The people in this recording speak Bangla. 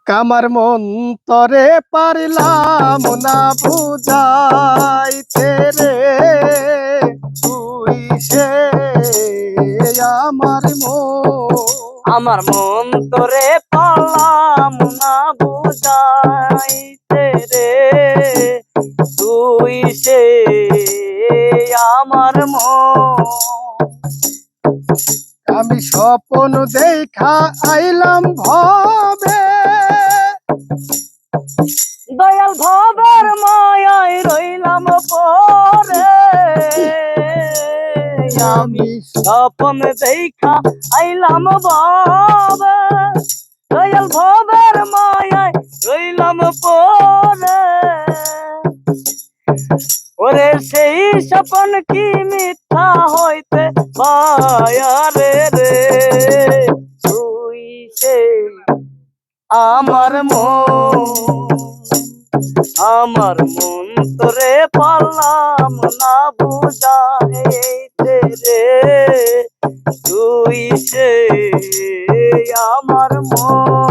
কামার মন তরে পারিলাম না বুঝাইতে রে, তুই সে আমার আমার মন তোরে পারলাম না বুঝাইতে রে, তুই সে আমার মন। আমি স্বপ্ন দেখা আইলাম ভবে, দয়াল ভবের মায়ায় রইলাম পরে। আমি স্বপ্ন দেখা আইলাম ভবে, দয়াল ভবের মায়ায় রইলাম পরে। ওরে সেই স্বপ্ন কি মিথ্যা হইতে পারে রে, তুই সে আমার মন। আমার মন তোরে পারলাম না বুঝাইতে রে, তুই সে আমার মন।